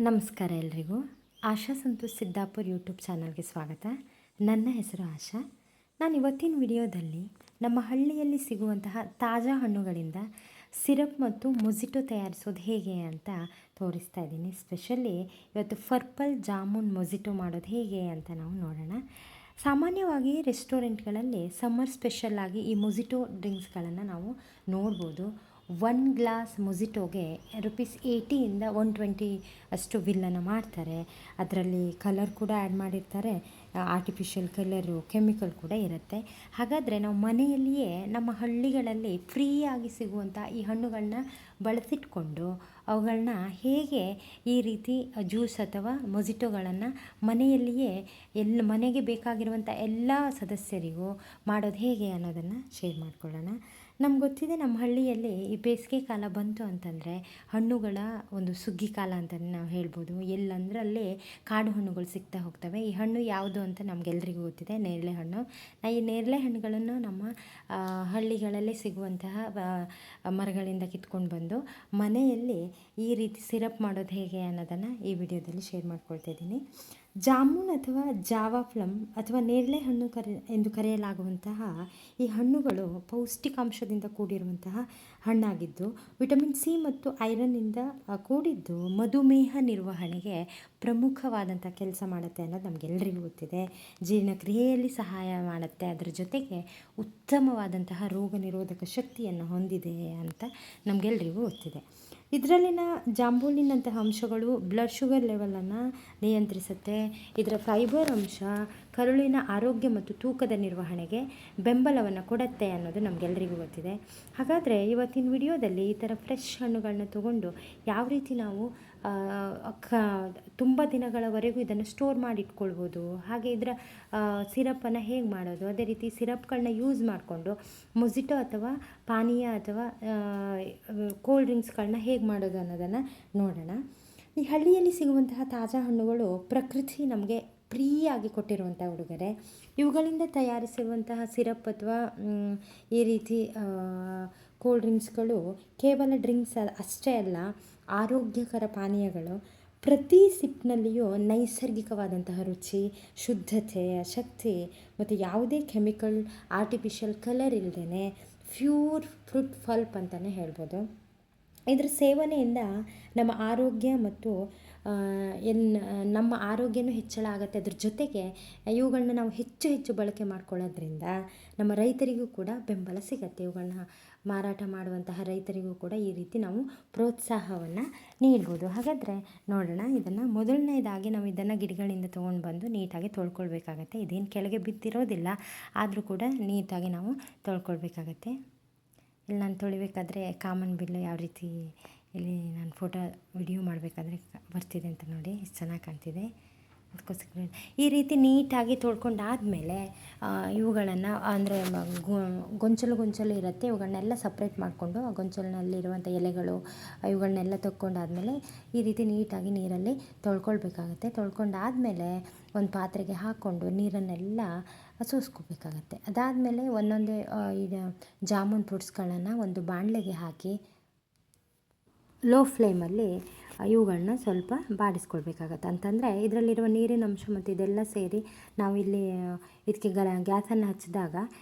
ನಮಸ್ಕಾರ ಎಲ್ರಿಗೂ. ಆಶಾ ಸಂತೋಷ್ ಸಿದ್ದಾಪುರ್ ಯೂಟ್ಯೂಬ್ ಚಾನಲ್ಗೆ ಸ್ವಾಗತ. ನನ್ನ ಹೆಸರು ಆಶಾ. ನಾನು ಇವತ್ತಿನ ವಿಡಿಯೋದಲ್ಲಿ ನಮ್ಮ ಹಳ್ಳಿಯಲ್ಲಿ ಸಿಗುವಂತಹ ತಾಜಾ ಹಣ್ಣುಗಳಿಂದ ಸಿರಪ್ ಮತ್ತು ಮೊಜಿಟೊ ತಯಾರಿಸೋದು ಹೇಗೆ ಅಂತ ತೋರಿಸ್ತಾ ಇದ್ದೀನಿ. ಸ್ಪೆಷಲಿ ಇವತ್ತು ಪರ್ಪಲ್ ಜಾಮೂನ್ ಮೊಜಿಟೊ ಮಾಡೋದು ಹೇಗೆ ಅಂತ ನಾವು ನೋಡೋಣ. ಸಾಮಾನ್ಯವಾಗಿ ರೆಸ್ಟೋರೆಂಟ್ಗಳಲ್ಲಿ ಸಮ್ಮರ್ ಸ್ಪೆಷಲ್ಲಾಗಿ ಈ ಮೊಜಿಟೊ ಡ್ರಿಂಕ್ಸ್ಗಳನ್ನು ನಾವು ನೋಡ್ಬೋದು. 1 ಗ್ಲಾಸ್ ಮೊಜಿಟೋಗೆ ₹80 120 ಅಷ್ಟು ಬಿಲ್ಲನ್ನು ಮಾಡ್ತಾರೆ. ಅದರಲ್ಲಿ ಕಲರ್ ಕೂಡ ಆ್ಯಡ್ ಮಾಡಿರ್ತಾರೆ, ಆರ್ಟಿಫಿಷಿಯಲ್ ಕಲರು, ಕೆಮಿಕಲ್ ಕೂಡ ಇರುತ್ತೆ. ಹಾಗಾದರೆ ನಾವು ಮನೆಯಲ್ಲಿಯೇ ನಮ್ಮ ಹಳ್ಳಿಗಳಲ್ಲಿ ಫ್ರೀಯಾಗಿ ಸಿಗುವಂಥ ಈ ಹಣ್ಣುಗಳನ್ನ ಬಳಸಿಟ್ಕೊಂಡು ಅವುಗಳನ್ನ ಹೇಗೆ ಈ ರೀತಿ ಜ್ಯೂಸ್ ಅಥವಾ ಮೊಜಿಟೋಗಳನ್ನು ಮನೆಯಲ್ಲಿಯೇ ಮನೆಗೆ ಬೇಕಾಗಿರುವಂಥ ಎಲ್ಲ ಸದಸ್ಯರಿಗೂ ಮಾಡೋದು ಹೇಗೆ ಅನ್ನೋದನ್ನು ಶೇರ್ ಮಾಡ್ಕೊಳ್ಳೋಣ. ನಮ್ಗೆ ಗೊತ್ತಿದೆ, ನಮ್ಮ ಹಳ್ಳಿಯಲ್ಲಿ ಈ ಬೇಸಿಗೆ ಕಾಲ ಬಂತು ಅಂತಂದರೆ ಹಣ್ಣುಗಳ ಒಂದು ಸುಗ್ಗಿ ಕಾಲ ಅಂತಲೇ ನಾವು ಹೇಳ್ಬೋದು. ಎಲ್ಲಂದ್ರಲ್ಲೇ ಕಾಡು ಹಣ್ಣುಗಳು ಸಿಗ್ತಾ ಹೋಗ್ತವೆ. ಈ ಹಣ್ಣು ಯಾವುದು ಅಂತ ನಮಗೆಲ್ರಿಗೂ ಗೊತ್ತಿದೆ, ನೇರಳೆ ಹಣ್ಣು. ಈ ನೇರಳೆ ಹಣ್ಣುಗಳನ್ನು ನಮ್ಮ ಹಳ್ಳಿಗಳಲ್ಲೇ ಸಿಗುವಂತಹ ಮರಗಳಿಂದ ಕಿತ್ಕೊಂಡು ಬಂದು ಮನೆಯಲ್ಲಿ ಈ ರೀತಿ ಸಿರಪ್ ಮಾಡೋದು ಹೇಗೆ ಅನ್ನೋದನ್ನು ಈ ವಿಡಿಯೋದಲ್ಲಿ ಶೇರ್ ಮಾಡ್ಕೊಳ್ತಾ ಇದ್ದೀನಿ. ಜಾಮೂನ್ ಅಥವಾ ಜಾವಾ ಪ್ಲಮ್ ಅಥವಾ ನೇರಳೆ ಹಣ್ಣು ಎಂದು ಕರೆಯಲಾಗುವಂತಹ ಈ ಹಣ್ಣುಗಳು ಪೌಷ್ಟಿಕಾಂಶದಿಂದ ಕೂಡಿರುವಂತಹ ಹಣ್ಣಾಗಿದ್ದು ವಿಟಮಿನ್ ಸಿ ಮತ್ತು ಐರನ್ನಿಂದ ಕೂಡಿದ್ದು ಮಧುಮೇಹ ನಿರ್ವಹಣೆಗೆ ಪ್ರಮುಖವಾದಂಥ ಕೆಲಸ ಮಾಡುತ್ತೆ ಅನ್ನೋದು ನಮಗೆಲ್ಲರಿಗೂ ಗೊತ್ತಿದೆ. ಜೀರ್ಣಕ್ರಿಯೆಯಲ್ಲಿ ಸಹಾಯ ಮಾಡುತ್ತೆ, ಅದರ ಜೊತೆಗೆ ಉತ್ತಮವಾದಂತಹ ರೋಗ ನಿರೋಧಕ ಶಕ್ತಿಯನ್ನು ಹೊಂದಿದೆ ಅಂತ ನಮಗೆಲ್ಲರಿಗೂ ಗೊತ್ತಿದೆ. ಇದರಲ್ಲಿನ ಜಾಂಬೂನಿನಂತಹ ಅಂಶಗಳು ಬ್ಲಡ್ ಶುಗರ್ ಲೆವೆಲನ್ನು ನಿಯಂತ್ರಿಸುತ್ತೆ. ಇದರ ಫೈಬರ್ ಅಂಶ ಕರುಳಿನ ಆರೋಗ್ಯ ಮತ್ತು ತೂಕದ ನಿರ್ವಹಣೆಗೆ ಬೆಂಬಲವನ್ನು ಕೊಡುತ್ತೆ ಅನ್ನೋದು ನಮಗೆಲ್ಲರಿಗೂ ಗೊತ್ತಿದೆ. ಹಾಗಾದರೆ ಇವತ್ತಿನ ವಿಡಿಯೋದಲ್ಲಿ ಈ ಥರ ಫ್ರೆಶ್ ಹಣ್ಣುಗಳನ್ನ ತೊಗೊಂಡು ಯಾವ ರೀತಿ ನಾವು ತುಂಬ ದಿನಗಳವರೆಗೂ ಇದನ್ನು ಸ್ಟೋರ್ ಮಾಡಿ ಇಟ್ಕೊಳ್ಬೋದು, ಹಾಗೆ ಇದರ ಸಿರಪ್ಪನ್ನು ಹೇಗೆ ಮಾಡೋದು, ಅದೇ ರೀತಿ ಸಿರಪ್ಗಳನ್ನ ಯೂಸ್ ಮಾಡಿಕೊಂಡು ಮೊಜಿಟೊ ಅಥವಾ ಪಾನೀಯ ಅಥವಾ ಕೋಲ್ಡ್ ಡ್ರಿಂಕ್ಸ್ಗಳನ್ನ ಹೇಗೆ ಮಾಡೋದು ಅನ್ನೋದನ್ನು ನೋಡೋಣ. ಈ ಹಳ್ಳಿಯಲ್ಲಿ ಸಿಗುವಂತಹ ತಾಜಾ ಹಣ್ಣುಗಳು ಪ್ರಕೃತಿ ನಮಗೆ ಫ್ರೀಯಾಗಿ ಕೊಟ್ಟಿರುವಂಥ ಉಡುಗೊರೆ. ಇವುಗಳಿಂದ ತಯಾರಿಸಿರುವಂತಹ ಸಿರಪ್ ಅಥವಾ ಈ ರೀತಿ ಕೋಲ್ಡ್ ಡ್ರಿಂಕ್ಸ್ಗಳು ಕೇವಲ ಡ್ರಿಂಕ್ಸ್ ಅಷ್ಟೇ ಅಲ್ಲ, ಆರೋಗ್ಯಕರ ಪಾನೀಯಗಳು. ಪ್ರತಿ ಸಿಪ್ನಲ್ಲಿಯೂ ನೈಸರ್ಗಿಕವಾದಂತಹ ರುಚಿ, ಶುದ್ಧತೆ, ಶಕ್ತಿ ಮತ್ತು ಯಾವುದೇ ಕೆಮಿಕಲ್, ಆರ್ಟಿಫಿಷಿಯಲ್ ಕಲರ್ ಇಲ್ಲದೇ ಪ್ಯೂರ್ ಫ್ರೂಟ್ ಪಲ್ಪ್ ಅಂತಲೇ ಹೇಳ್ಬೋದು. ಇದರ ಸೇವನೆಯಿಂದ ನಮ್ಮ ಆರೋಗ್ಯ ಮತ್ತು ನಮ್ಮ ಆರೋಗ್ಯನೂ ಹೆಚ್ಚಳ ಆಗುತ್ತೆ. ಅದ್ರ ಜೊತೆಗೆ ಇವುಗಳನ್ನ ನಾವು ಹೆಚ್ಚು ಹೆಚ್ಚು ಬಳಕೆ ಮಾಡ್ಕೊಳ್ಳೋದ್ರಿಂದ ನಮ್ಮ ರೈತರಿಗೂ ಕೂಡ ಬೆಂಬಲ ಸಿಗುತ್ತೆ. ಇವುಗಳನ್ನ ಮಾರಾಟ ಮಾಡುವಂತಹ ರೈತರಿಗೂ ಕೂಡ ಈ ರೀತಿ ನಾವು ಪ್ರೋತ್ಸಾಹವನ್ನು ನೀಡ್ಬೋದು. ಹಾಗಾದರೆ ನೋಡೋಣ. ಇದನ್ನು ಮೊದಲನೇದಾಗಿ ನಾವು ಇದನ್ನು ಗಿಡಗಳಿಂದ ತೊಗೊಂಡು ಬಂದು ನೀಟಾಗಿ ತೊಳ್ಕೊಳ್ಬೇಕಾಗತ್ತೆ. ಇದೇನು ಕೆಳಗೆ ಬಿದ್ದಿರೋದಿಲ್ಲ, ಆದರೂ ಕೂಡ ನೀಟಾಗಿ ನಾವು ತೊಳ್ಕೊಳ್ಬೇಕಾಗತ್ತೆ. ಇಲ್ಲಿ ನಾನು ತೊಳಿಬೇಕಾದ್ರೆ ಕಾಮನ್ ಬಿಲ್ಲು ಯಾವ ರೀತಿ ಇಲ್ಲಿ ನಾನು ವಿಡಿಯೋ ಮಾಡಬೇಕಾದ್ರೆ ಬರ್ತಿದೆ ಅಂತ ನೋಡಿ, ಎಷ್ಟು ಚೆನ್ನಾಗಿ ಕಾಣ್ತಿದೆ. ಅದಕ್ಕೋಸ್ಕರ ಈ ರೀತಿ ನೀಟಾಗಿ ತೊಳ್ಕೊಂಡಾದಮೇಲೆ ಇವುಗಳನ್ನು ಅಂದರೆ ಗೊಂಚಲು ಇರುತ್ತೆ, ಇವುಗಳನ್ನೆಲ್ಲ ಸಪ್ರೇಟ್ ಮಾಡಿಕೊಂಡು ಆ ಗೊಂಚಲಿನಲ್ಲಿರುವಂಥ ಎಲೆಗಳು ಇವುಗಳನ್ನೆಲ್ಲ ತಕ್ಕೊಂಡಾದಮೇಲೆ ಈ ರೀತಿ ನೀಟಾಗಿ ನೀರಲ್ಲಿ ತೊಳ್ಕೊಳ್ಬೇಕಾಗತ್ತೆ. ತೊಳ್ಕೊಂಡಾದಮೇಲೆ ಒಂದು ಪಾತ್ರೆಗೆ ಹಾಕ್ಕೊಂಡು ನೀರನ್ನೆಲ್ಲ ಸೋಸ್ಕೋಬೇಕಾಗತ್ತೆ. ಅದಾದಮೇಲೆ ಒಂದೊಂದೇ ಈಗ ಜಾಮೂನ್ ಫ್ರೂಟ್ಸ್ಗಳನ್ನು ಒಂದು ಬಾಣಲೆಗೆ ಹಾಕಿ ಲೋ ಫ್ಲೇಮಲ್ಲಿ ಇವುಗಳನ್ನ ಸ್ವಲ್ಪ ಬಾಡಿಸ್ಕೊಳ್ಬೇಕಾಗತ್ತೆ. ಅಂತಂದರೆ ಇದರಲ್ಲಿರುವ ನೀರಿನ ಅಂಶ ಮತ್ತು ಇದೆಲ್ಲ ಸೇರಿ ನಾವು ಇಲ್ಲಿ ಇದಕ್ಕೆ ಗ್ಯಾಸನ್ನು ಹಚ್ಚಿದಾಗ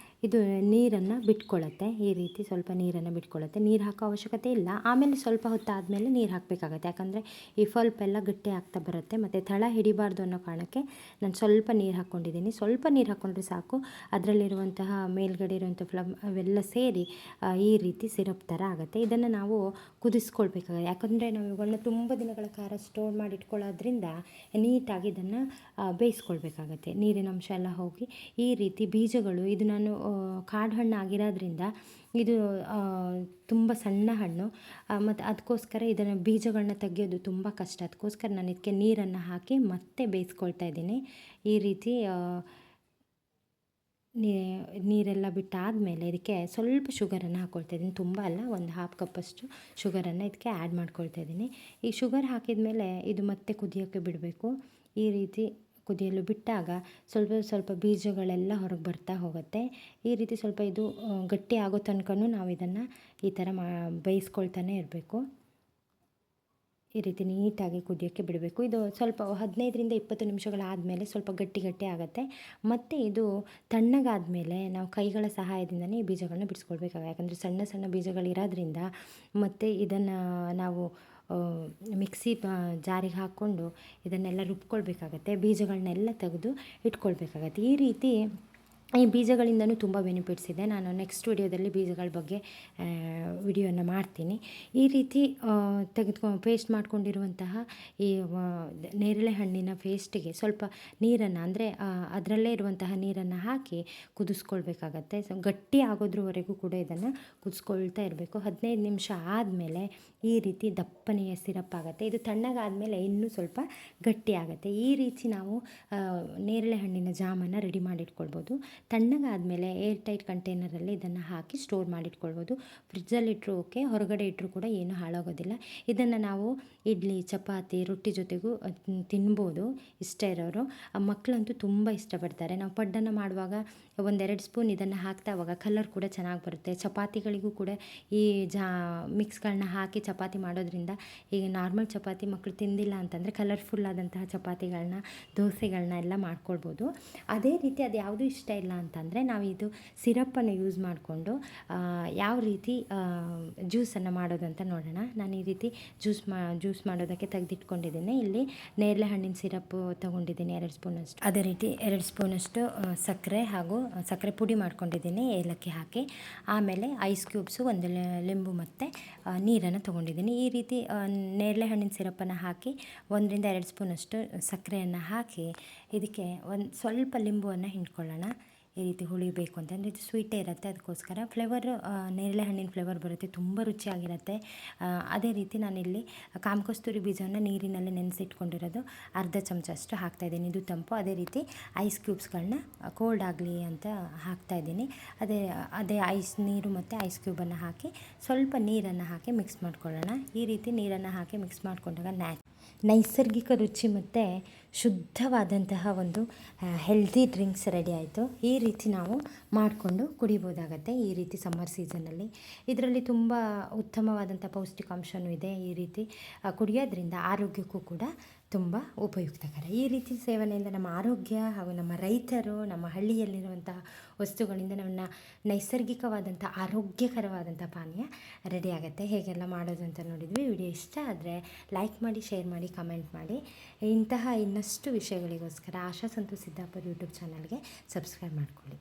ಇದು ನೀರನ್ನು ಬಿಟ್ಕೊಳ್ಳುತ್ತೆ. ಈ ರೀತಿ ಸ್ವಲ್ಪ ನೀರನ್ನು ಬಿಟ್ಕೊಳ್ಳುತ್ತೆ. ನೀರು ಹಾಕೋ ಅವಶ್ಯಕತೆ ಇಲ್ಲ. ಆಮೇಲೆ ಸ್ವಲ್ಪ ಹೊತ್ತಾದಮೇಲೆ ನೀರು ಹಾಕಬೇಕಾಗತ್ತೆ, ಯಾಕಂದರೆ ಈ ಪಲ್ಪ್ ಎಲ್ಲ ಗಟ್ಟಿ ಆಗ್ತಾ ಬರುತ್ತೆ ಮತ್ತು ತಳ ಹಿಡಿಬಾರ್ದು ಅನ್ನೋ ಕಾರಣಕ್ಕೆ ನಾನು ಸ್ವಲ್ಪ ನೀರು ಹಾಕ್ಕೊಂಡಿದ್ದೀನಿ. ಸ್ವಲ್ಪ ನೀರು ಹಾಕ್ಕೊಂಡ್ರೆ ಸಾಕು. ಅದರಲ್ಲಿರುವಂತಹ ಮೇಲ್ಗಡೆ ಇರುವಂಥ ಫ್ಲಮ್ ಅವೆಲ್ಲ ಸೇರಿ ಈ ರೀತಿ ಸಿರಪ್ ಥರ ಆಗುತ್ತೆ. ಇದನ್ನು ನಾವು ಕುದಿಸ್ಕೊಳ್ಬೇಕಾಗುತ್ತೆ, ಯಾಕಂದರೆ ನಾವು ಇವುಗಳನ್ನ ತುಂಬ ದಿನಗಳ ಕಾಲ ಸ್ಟೋರ್ ಮಾಡಿ ಇಟ್ಕೊಳ್ಳೋದ್ರಿಂದ ನೀಟಾಗಿ ಇದನ್ನು ಬೇಯಿಸ್ಕೊಳ್ಬೇಕಾಗತ್ತೆ. ನೀರಿನ ಅಂಶ ಎಲ್ಲ ಹೋಗಿ ಈ ರೀತಿ ಬೀಜಗಳು, ಇದು ನಾನು ಕಾಡು ಹಣ್ಣು ಆಗಿರೋದ್ರಿಂದ ಇದು ತುಂಬ ಸಣ್ಣ ಹಣ್ಣು ಮತ್ತು ಅದಕ್ಕೋಸ್ಕರ ಇದನ್ನು ಬೀಜಗಳನ್ನ ತೆಗೆಯೋದು ತುಂಬ ಕಷ್ಟ. ಅದಕ್ಕೋಸ್ಕರ ನಾನು ಇದಕ್ಕೆ ನೀರನ್ನು ಹಾಕಿ ಮತ್ತೆ ಬೇಯಿಸ್ಕೊಳ್ತಾ ಇದ್ದೀನಿ. ಈ ರೀತಿ ನೀರೆಲ್ಲ ಬಿಟ್ಟಾದಮೇಲೆ ಇದಕ್ಕೆ ಸ್ವಲ್ಪ ಶುಗರನ್ನು ಹಾಕ್ಕೊಳ್ತಾ ಇದ್ದೀನಿ. ತುಂಬ ಅಲ್ಲ, ಒಂದು 1/2 ಕಪ್ಪಷ್ಟು ಶುಗರನ್ನು ಇದಕ್ಕೆ ಆ್ಯಡ್ ಮಾಡ್ಕೊಳ್ತಾ ಇದ್ದೀನಿ. ಈ ಶುಗರ್ ಹಾಕಿದ ಮೇಲೆ ಇದು ಮತ್ತೆ ಕುದಿಯೋಕ್ಕೆ ಬಿಡಬೇಕು. ಈ ರೀತಿ ಕುದಿಯಲು ಬಿಟ್ಟಾಗ ಸ್ವಲ್ಪ ಸ್ವಲ್ಪ ಬೀಜಗಳೆಲ್ಲ ಹೊರಗೆ ಬರ್ತಾ ಹೋಗುತ್ತೆ. ಈ ರೀತಿ ಸ್ವಲ್ಪ ಇದು ಗಟ್ಟಿ ಆಗೋ ತನಕನೂ ನಾವು ಇದನ್ನು ಈ ಥರ ಬೇಯಿಸ್ಕೊಳ್ತಾನೆ ಇರಬೇಕು. ಈ ರೀತಿ ನೀಟಾಗಿ ಕುದಿಯೋಕ್ಕೆ ಬಿಡಬೇಕು. ಇದು ಸ್ವಲ್ಪ 15ರಿಂದ 20 ನಿಮಿಷಗಳಾದಮೇಲೆ ಸ್ವಲ್ಪ ಗಟ್ಟಿ ಗಟ್ಟಿ ಆಗುತ್ತೆ. ಮತ್ತು ಇದು ತಣ್ಣಗಾದಮೇಲೆ ನಾವು ಕೈಗಳ ಸಹಾಯದಿಂದನೇ ಈ ಬೀಜಗಳನ್ನ ಬಿಡಿಸ್ಕೊಳ್ಬೇಕಾಗುತ್ತೆ. ಯಾಕಂದರೆ ಸಣ್ಣ ಸಣ್ಣ ಬೀಜಗಳಿರೋದ್ರಿಂದ ಮತ್ತು ಇದನ್ನು ನಾವು ಮಿಕ್ಸಿ ಜಾರಿಗೆ ಹಾಕ್ಕೊಂಡು ಇದನ್ನೆಲ್ಲ ರುಬ್ಕೊಳ್ಬೇಕಾಗತ್ತೆ. ಬೀಜಗಳನ್ನೆಲ್ಲ ತೆಗೆದು ಇಟ್ಕೊಳ್ಬೇಕಾಗತ್ತೆ. ಈ ರೀತಿ ಈ ಬೀಜಗಳಿಂದನೂ ತುಂಬ ಬೆನಿಫಿಟ್ಸ್ ಇದೆ. ನಾನು ನೆಕ್ಸ್ಟ್ ವಿಡಿಯೋದಲ್ಲಿ ಬೀಜಗಳ ಬಗ್ಗೆ ವಿಡಿಯೋನ ಮಾಡ್ತೀನಿ. ಈ ರೀತಿ ಪೇಸ್ಟ್ ಮಾಡ್ಕೊಂಡಿರುವಂತಹ ಈ ನೇರಳೆ ಹಣ್ಣಿನ ಪೇಸ್ಟಿಗೆ ಸ್ವಲ್ಪ ನೀರನ್ನು, ಅಂದರೆ ಅದರಲ್ಲೇ ಇರುವಂತಹ ನೀರನ್ನು ಹಾಕಿ ಕುದಿಸ್ಕೊಳ್ಬೇಕಾಗತ್ತೆ. ಗಟ್ಟಿ ಆಗೋದ್ರವರೆಗೂ ಕೂಡ ಇದನ್ನು ಕುದಿಸ್ಕೊಳ್ತಾ ಇರಬೇಕು. 15 ನಿಮಿಷ ಆದಮೇಲೆ ಈ ರೀತಿ ದಪ್ಪನೆಯ ಸಿರಪ್ ಆಗುತ್ತೆ. ಇದು ತಣ್ಣಗಾದಮೇಲೆ ಇನ್ನೂ ಸ್ವಲ್ಪ ಗಟ್ಟಿ ಆಗುತ್ತೆ. ಈ ರೀತಿ ನಾವು ನೇರಳೆ ಹಣ್ಣಿನ ಜಾಮನ್ನು ರೆಡಿ ಮಾಡಿಟ್ಕೊಳ್ಬೋದು. ತಣ್ಣಗಾದಮೇಲೆ ಏರ್ ಟೈಟ್ ಕಂಟೈನರಲ್ಲಿ ಇದನ್ನು ಹಾಕಿ ಸ್ಟೋರ್ ಮಾಡಿಟ್ಕೊಳ್ಬೋದು. ಫ್ರಿಜ್ಜಲ್ಲಿ ಇಟ್ಟರು ಓಕೆ, ಹೊರಗಡೆ ಇಟ್ಟರು ಕೂಡ ಏನೂ ಹಾಳಾಗೋದಿಲ್ಲ. ಇದನ್ನು ನಾವು ಇಡ್ಲಿ, ಚಪಾತಿ, ರೊಟ್ಟಿ ಜೊತೆಗೂ ತಿನ್ಬೋದು. ಇಷ್ಟ ಇರೋರು. ಮಕ್ಕಳಂತೂ ತುಂಬ ಇಷ್ಟಪಡ್ತಾರೆ. ನಾವು ಪಡ್ಡನ್ನು ಮಾಡುವಾಗ 1-2 ಸ್ಪೂನ್ ಇದನ್ನು ಹಾಕ್ತಾ ಅವಾಗ ಕಲರ್ ಕೂಡ ಚೆನ್ನಾಗಿ ಬರುತ್ತೆ. ಚಪಾತಿಗಳಿಗೂ ಕೂಡ ಈ ಮಿಕ್ಸ್ಗಳನ್ನ ಹಾಕಿ ಚಪಾತಿ ಮಾಡೋದ್ರಿಂದ, ಈಗ ನಾರ್ಮಲ್ ಚಪಾತಿ ಮಕ್ಕಳು ತಿಂದಿಲ್ಲ ಅಂತಂದರೆ ಕಲರ್ಫುಲ್ ಆದಂತಹ ಚಪಾತಿಗಳನ್ನ, ದೋಸೆಗಳನ್ನ ಎಲ್ಲ ಮಾಡ್ಕೊಳ್ಬೋದು. ಅದೇ ರೀತಿ ಅದು ಯಾವುದೂ ಇಷ್ಟ ಇಲ್ಲ ಅಂತಂದರೆ ನಾವು ಇದು ಸಿರಪ್ಪನ್ನು ಯೂಸ್ ಮಾಡಿಕೊಂಡು ಯಾವ ರೀತಿ ಜ್ಯೂಸನ್ನು ಮಾಡೋದು ಅಂತ ನೋಡೋಣ. ನಾನು ಈ ರೀತಿ ಜ್ಯೂಸ್ ಮಾಡೋದಕ್ಕೆ ತೆಗೆದಿಟ್ಕೊಂಡಿದ್ದೀನಿ. ಇಲ್ಲಿ ನೇರಳೆ ಹಣ್ಣಿನ ಸಿರಪ್ಪು ತೊಗೊಂಡಿದ್ದೀನಿ 2 ಸ್ಪೂನಷ್ಟು. ಅದೇ ರೀತಿ 2 ಸ್ಪೂನಷ್ಟು ಸಕ್ಕರೆ ಹಾಗೂ ಸಕ್ಕರೆ ಪುಡಿ ಮಾಡ್ಕೊಂಡಿದ್ದೀನಿ ಏಲಕ್ಕಿ ಹಾಕಿ. ಆಮೇಲೆ ಐಸ್ ಕ್ಯೂಬ್ಸು, 1 ಲಿಂಬು ಮತ್ತು ನೀರನ್ನು ತೊಗೊಂಡಿದ್ದೀನಿ. ಈ ರೀತಿ ನೇರಳೆ ಹಣ್ಣಿನ ಸಿರಪ್ಪನ್ನು ಹಾಕಿ 1ರಿಂದ 2 ಸ್ಪೂನಷ್ಟು ಸಕ್ಕರೆಯನ್ನು ಹಾಕಿ ಇದಕ್ಕೆ ಸ್ವಲ್ಪ ಲಿಂಬುವನ್ನು ಹಿಂಡ್ಕೊಳ್ಳೋಣ. ಈ ರೀತಿ ಹುಳಿ ಬೇಕು ಅಂತಂದರೆ ಇದು ಸ್ವೀಟೇ ಇರುತ್ತೆ, ಅದಕ್ಕೋಸ್ಕರ ಫ್ಲೇವರು ನೇರಳೆ ಹಣ್ಣಿನ ಫ್ಲೇವರ್ ಬರುತ್ತೆ, ತುಂಬ ರುಚಿಯಾಗಿರುತ್ತೆ. ಅದೇ ರೀತಿ ನಾನಿಲ್ಲಿ ಕಾಮಕಸ್ತೂರಿ ಬೀಜವನ್ನು ನೀರಿನಲ್ಲಿ ನೆನೆಸಿಟ್ಕೊಂಡಿರೋದು ಅರ್ಧ ಚಮಚ ಅಷ್ಟು ಹಾಕ್ತಾಯಿದ್ದೀನಿ. ಇದು ತಂಪು. ಅದೇ ರೀತಿ ಐಸ್ ಕ್ಯೂಬ್ಸ್ಗಳನ್ನ ಕೋಲ್ಡ್ ಆಗಲಿ ಅಂತ ಹಾಕ್ತಾಯಿದ್ದೀನಿ. ಅದೇ ನೀರು ಮತ್ತು ಐಸ್ ಕ್ಯೂಬನ್ನು ಹಾಕಿ ಸ್ವಲ್ಪ ನೀರನ್ನು ಹಾಕಿ ಮಿಕ್ಸ್ ಮಾಡ್ಕೊಳ್ಳೋಣ. ಈ ರೀತಿ ನೀರನ್ನು ಹಾಕಿ ಮಿಕ್ಸ್ ಮಾಡಿಕೊಂಡಾಗ ನೈಸರ್ಗಿಕ ರುಚಿ ಮತ್ತು ಶುದ್ಧವಾದಂತಹ ಒಂದು ಹೆಲ್ದಿ ಡ್ರಿಂಕ್ಸ್ ರೆಡಿ ಆಯಿತು. ಈ ರೀತಿ ನಾವು ಮಾಡಿಕೊಂಡು ಕುಡಿಬೋದಾಗತ್ತೆ ಈ ರೀತಿ ಸಮ್ಮರ್ ಸೀಸನಲ್ಲಿ. ಇದರಲ್ಲಿ ತುಂಬ ಉತ್ತಮವಾದಂಥ ಪೌಷ್ಟಿಕಾಂಶವೂ ಇದೆ. ಈ ರೀತಿ ಕುಡಿಯೋದ್ರಿಂದ ಆರೋಗ್ಯಕ್ಕೂ ಕೂಡ ತುಂಬ ಉಪಯುಕ್ತಕರ. ಈ ರೀತಿ ಸೇವನೆಯಿಂದ ನಮ್ಮ ಆರೋಗ್ಯ ಹಾಗೂ ನಮ್ಮ ರೈತರು, ನಮ್ಮ ಹಳ್ಳಿಯಲ್ಲಿರುವಂತಹ ವಸ್ತುಗಳಿಂದ ನಮ್ಮ ನೈಸರ್ಗಿಕವಾದಂಥ ಆರೋಗ್ಯಕರವಾದಂಥ ಪಾನೀಯ ರೆಡಿ ಆಗುತ್ತೆ. ಹೇಗೆಲ್ಲ ಮಾಡೋದು ಅಂತ ನೋಡಿದ್ವಿ. ವಿಡಿಯೋ ಇಷ್ಟ ಆದರೆ ಲೈಕ್ ಮಾಡಿ, ಶೇರ್ ಮಾಡಿ, ಕಮೆಂಟ್ ಮಾಡಿ. ಇಂತಹ ಇನ್ನಷ್ಟು ವಿಷಯಗಳಿಗೋಸ್ಕರ ಆಶಾ ಸಂತು ಸಿದ್ದಾಪುರ್ ಯೂಟ್ಯೂಬ್ ಚಾನಲ್ಗೆ ಸಬ್ಸ್ಕ್ರೈಬ್ ಮಾಡ್ಕೊಳ್ಳಿ.